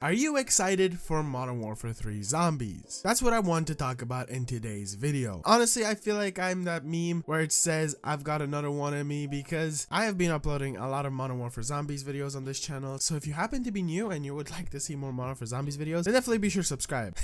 Are you excited for Modern Warfare 3 Zombies? That's what I want to talk about in today's video. Honestly, I feel like I'm that meme where it says I've got another one in me because I have been uploading a lot of Modern Warfare Zombies videos on this channel. So if you happen to be new and you would like to see more Modern Warfare Zombies videos, then definitely be sure to subscribe.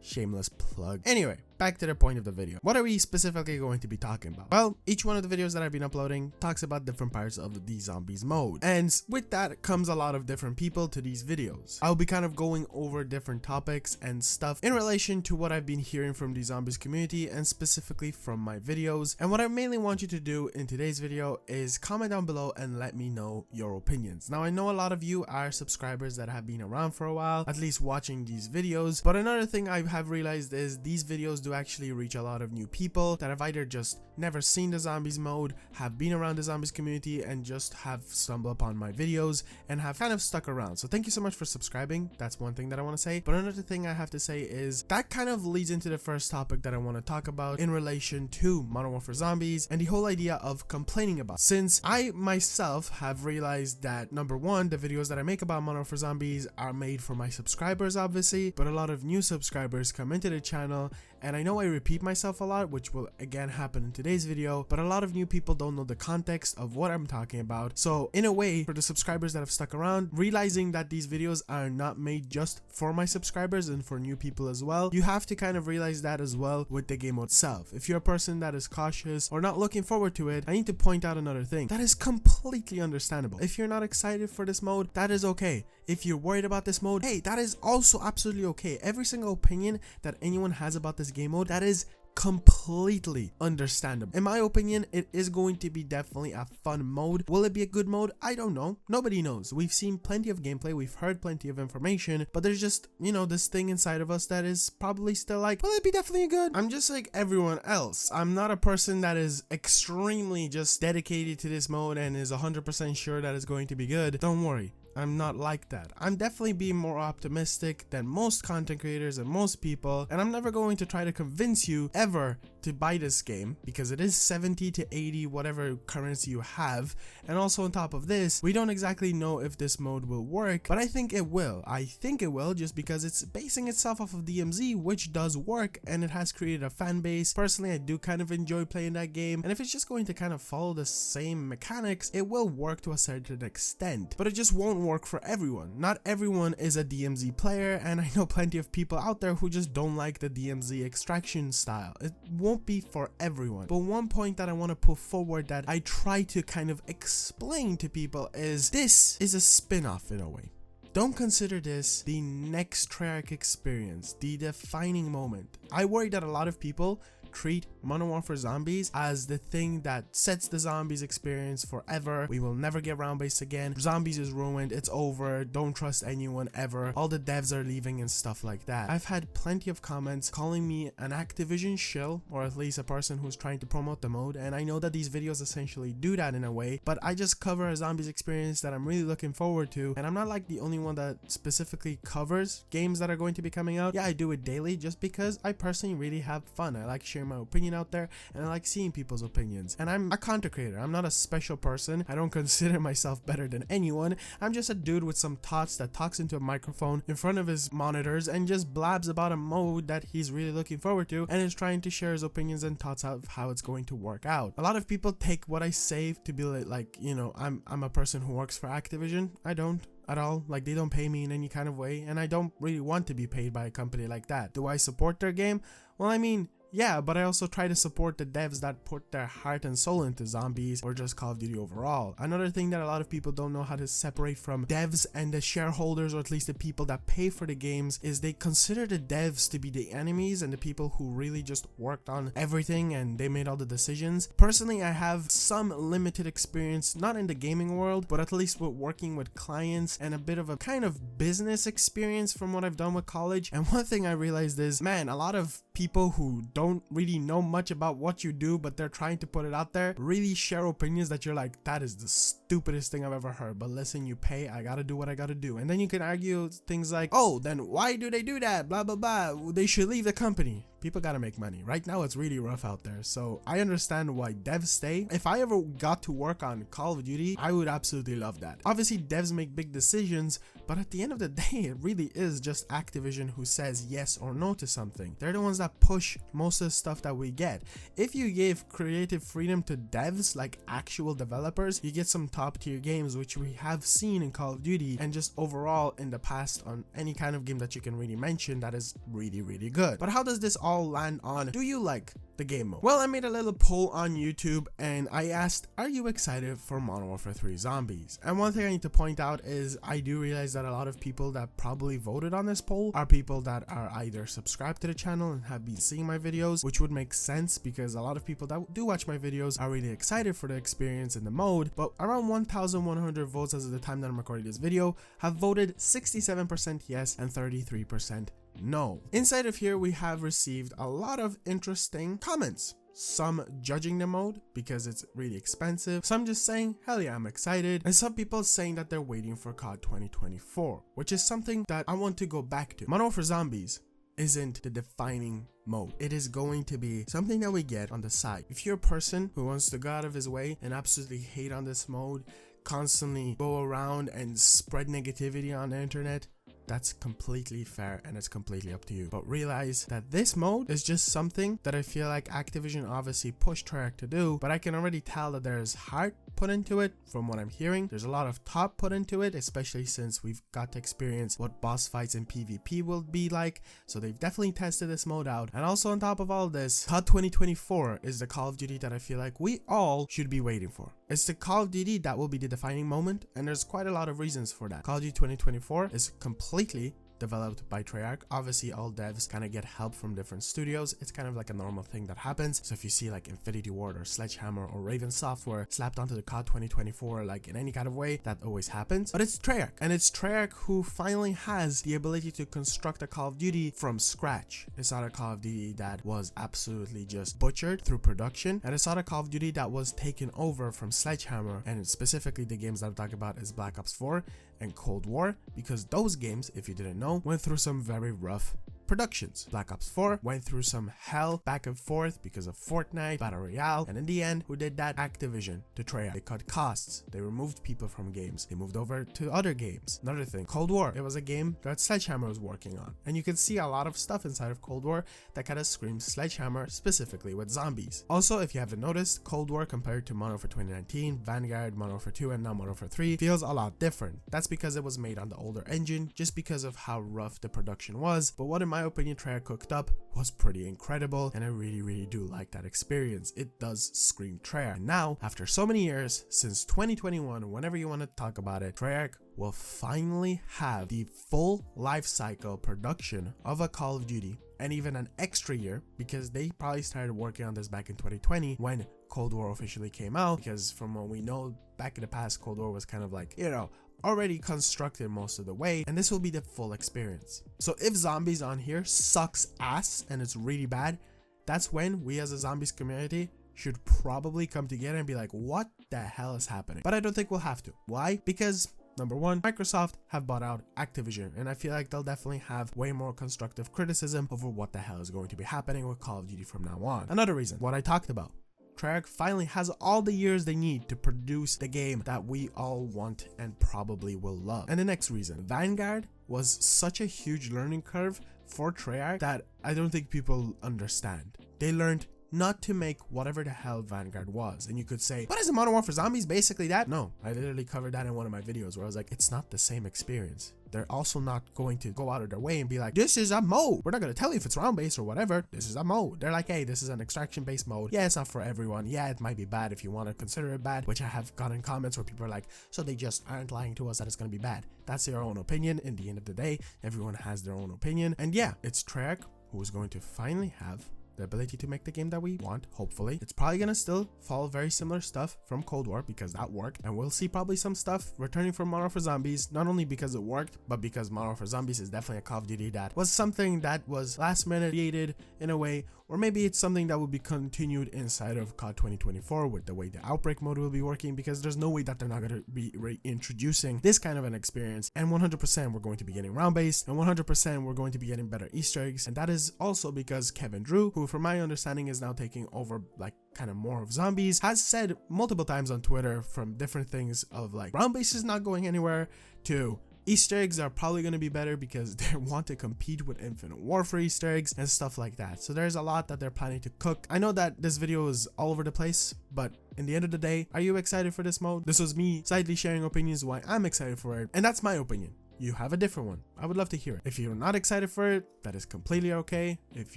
Shameless plug. Anyway, back to the point of the video. What are we specifically going to be talking about? Well, each one of the videos that I've been uploading talks about different parts of the Zombies mode. And with that comes a lot of different people to these videos. I'll be kind of going over different topics and stuff in relation to what I've been hearing from the Zombies community and specifically from my videos. And what I mainly want you to do in today's video is comment down below and let me know your opinions. Now, I know a lot of you are subscribers that have been around for a while, at least watching these videos. But another thing I have realized is these videos do actually reach a lot of new people that have either just never seen the Zombies mode, have been around the Zombies community, and just have stumbled upon my videos and have kind of stuck around. So thank you so much for subscribing. That's one thing that I want to say. But another thing I have to say is that kind of leads into the first topic that I want to talk about in relation to Modern Warfare Zombies and the whole idea of complaining about. Since I myself have realized that, number one, the videos that I make about Modern Warfare Zombies are made for my subscribers, obviously, but a lot of new subscribers come into the channel, and I know I repeat myself a lot, which will again happen in today's video, but a lot of new people don't know the context of what I'm talking about. So in a way, for the subscribers that have stuck around, realizing that these videos are not made just for my subscribers and for new people as well, you have to kind of realize that as well with the game itself. If you're a person that is cautious or not looking forward to it, I need to point out another thing. That is completely understandable. If you're not excited for this mode, that is okay. If you're worried about this mode, hey, that is also absolutely okay. Every single opinion that anyone has about this game mode, that is completely understandable. In my opinion, it is going to be definitely a fun mode. Will it be a good mode? I don't know. Nobody knows. We've seen plenty of gameplay, we've heard plenty of information, but there's just, you know, this thing inside of us that is probably still like, will it be definitely good? I'm just like everyone else. I'm not a person that is extremely just dedicated to this mode and is 100% sure that it's going to be good. Don't worry. I'm not like that. I'm definitely being more optimistic than most content creators and most people, and I'm never going to try to convince you ever to buy this game because it is 70 to 80 whatever currency you have. And also on top of this, we don't exactly know if this mode will work, but I think it will. I think it will, just because it's basing itself off of DMZ, which does work, and it has created a fan base. Personally, I do kind of enjoy playing that game, and if it's just going to kind of follow the same mechanics, it will work to a certain extent, but it just won't work for everyone. Not everyone is a DMZ player, and I know plenty of people out there who just don't like the DMZ extraction style. It won't be for everyone. But one point that I want to put forward that I try to kind of explain to people is this is a spin-off in a way. Don't consider this the next Treyarch experience, the defining moment. I worry that a lot of people treat Modern Warfare Zombies as the thing that sets the Zombies experience forever. We will never get round based again. Zombies is ruined. It's over. Don't trust anyone ever. All the devs are leaving and stuff like that. I've had plenty of comments calling me an Activision shill, or at least a person who's trying to promote the mode, and I know that these videos essentially do that in a way, but I just cover a Zombies experience that I'm really looking forward to, and I'm not like the only one that specifically covers games that are going to be coming out. Yeah, I do it daily just because I personally really have fun. I like sharing my opinion out there, and I like seeing people's opinions. And I'm a content creator. I'm not a special person. I don't consider myself better than anyone. I'm just a dude with some thoughts that talks into a microphone in front of his monitors and just blabs about a mode that he's really looking forward to, and is trying to share his opinions and thoughts of how it's going to work out. A lot of people take what I say to be like, you know, I'm a person who works for Activision. I don't at all. Like, they don't pay me in any kind of way, and I don't really want to be paid by a company like that. Do I support their game? Well, I mean, yeah, but I also try to support the devs that put their heart and soul into Zombies or just Call of Duty overall. Another thing that a lot of people don't know how to separate from devs and the shareholders, or at least the people that pay for the games, is they consider the devs to be the enemies and the people who really just worked on everything and they made all the decisions. Personally, I have some limited experience, not in the gaming world, but at least with working with clients and a bit of a kind of business experience from what I've done with college. And one thing I realized is, man, a lot of people who don't really know much about what you do, but they're trying to put it out there, really share opinions that you're like, that is the stupidest thing I've ever heard. But listen, you pay, I gotta do what I gotta do. And then you can argue things like, oh, then why do they do that? Blah, blah, blah. They should leave the company. people gotta make money. Right now it's really rough out there, so I understand why devs stay. If I ever got to work on Call of Duty, I would absolutely love that. Obviously devs make big decisions, but at the end of the day it really is just Activision who says yes or no to something. They're the ones that push most of the stuff that we get. If you give creative freedom to devs, like actual developers, you get some top tier games, which we have seen in Call of Duty and just overall in the past on any kind of game that you can really mention that is really good. But how does this all land on, do you like the game mode? Well, I made a little poll on YouTube and I asked, are you excited for Modern Warfare 3 Zombies? And one thing I need to point out is I do realize that a lot of people that probably voted on this poll are people that are either subscribed to the channel and have been seeing my videos, which would make sense because a lot of people that do watch my videos are really excited for the experience in the mode. But around 1,100 votes as of the time that I'm recording this video have voted 67% yes and 33% no. Inside of here we have received a lot of interesting comments. Some judging the mode because it's really expensive, some just saying hell yeah I'm excited, and some people saying that they're waiting for COD 2024, which is something that I want to go back to. Modern Warfare Zombies isn't the defining mode. It is going to be something that we get on the side. If you're a person who wants to go out of his way and absolutely hate on this mode, constantly go around and spread negativity on the internet, that's completely fair and it's completely up to you. But realize that this mode is just something that I feel like Activision obviously pushed Treyarch to do, but I can already tell that there's heart put into it from what I'm hearing. There's a lot of thought put into it, especially since we've got to experience what boss fights in PvP will be like. So they've definitely tested this mode out. And also on top of all this, COD 2024 is the Call of Duty that I feel like we all should be waiting for. It's the Call of Duty that will be the defining moment, and there's quite a lot of reasons for that. Call of Duty 2024 is completely developed by Treyarch. Obviously all devs kind of get help from different studios. It's kind of like a normal thing that happens. So if you see like Infinity Ward or Sledgehammer or Raven Software slapped onto the COD 2024 like in any kind of way, that always happens. But it's Treyarch, and it's Treyarch who finally has the ability to construct a Call of Duty from scratch. It's not a Call of Duty that was absolutely just butchered through production, and it's not a Call of Duty that was taken over from Sledgehammer, and specifically the games that I'm talking about is Black Ops 4 and Cold War, because those games, if you didn't know, went through some very rough productions. Black Ops 4 went through some hell back and forth because of Fortnite, Battle Royale, and in the end, who did that? Activision to Treyarch. They cut costs, they removed people from games, they moved over to other games. Another thing, Cold War, it was a game that Sledgehammer was working on, and you can see a lot of stuff inside of Cold War that kind of screams Sledgehammer, specifically with zombies. Also, if you haven't noticed, Cold War compared to Modern Warfare 2019, Vanguard, Modern Warfare 2, and now Modern Warfare 3 feels a lot different. That's because it was made on the older engine, just because of how rough the production was. But what in my opinion Treyarch cooked up was pretty incredible, and I really do like that experience. It does scream Treyarch. And now, after so many years, since 2021, whenever you want to talk about it, Treyarch will finally have the full life cycle production of a Call of Duty, and even an extra year, because they probably started working on this back in 2020 when Cold War officially came out, because from what we know back in the past, Cold War was kind of like, you know, already constructed most of the way, and this will be the full experience. So if Zombies on here sucks ass and it's really bad, that's when we as a Zombies community should probably come together and be like, what the hell is happening? But I don't think we'll have to. Why? Because number one, Microsoft have bought out Activision, and I feel like they'll definitely have way more constructive criticism over what the hell is going to be happening with Call of Duty from now on. Another reason, what I talked about, Treyarch finally has all the years they need to produce the game that we all want and probably will love. And the next reason, Vanguard was such a huge learning curve for Treyarch that I don't think people understand. They learned not to make whatever the hell Vanguard was. And you could say, what is the Modern Warfare Zombies? Basically that? No, I literally covered that in one of my videos where I was like, it's not the same experience. They're also not going to go out of their way and be like, this is a mode. We're not going to tell you if it's round based or whatever. This is a mode. They're like, hey, this is an extraction based mode. Yeah, it's not for everyone. Yeah, it might be bad if you want to consider it bad, which I have gotten comments where people are like, so they just aren't lying to us that it's going to be bad. That's their own opinion. In the end of the day, everyone has their own opinion. And yeah, it's Treyarch who is going to finally have the ability to make the game that we want, hopefully. It's probably gonna still follow very similar stuff from Cold War because that worked, and we'll see probably some stuff returning from Modern Warfare Zombies, not only because it worked, but because Modern Warfare Zombies is definitely a Call of Duty that was something that was last minute created in a way, or maybe it's something that will be continued inside of COD 2024 with the way the Outbreak mode will be working, because there's no way that they're not going to be reintroducing this kind of an experience. And 100% we're going to be getting round based, and 100% we're going to be getting better Easter eggs, and that is also because Kevin Drew, who from my understanding is now taking over like kind of more of Zombies, has said multiple times on Twitter from different things of like round base is not going anywhere to Easter eggs are probably going to be better because they want to compete with Infinite Warfare Easter eggs and stuff like that. So there's a lot that they're planning to cook. I know that this video is all over the place, but in the end of the day, are you excited for this mode? This was me slightly sharing opinions why I'm excited for it, and that's my opinion. You have a different one. I would love to hear it. If you're not excited for it, that is completely okay. If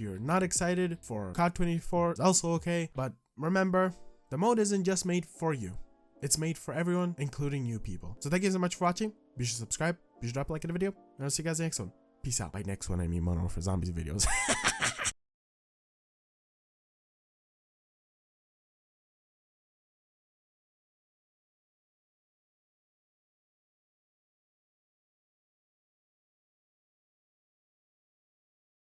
you're not excited for COD 24, it's also okay. But remember, the mode isn't just made for you. It's made for everyone, including you people. So thank you so much for watching. Be sure to subscribe. Be sure to drop a like in the video. And I'll see you guys in the next one. Peace out. By next one, I mean Modern Warfare Zombies videos.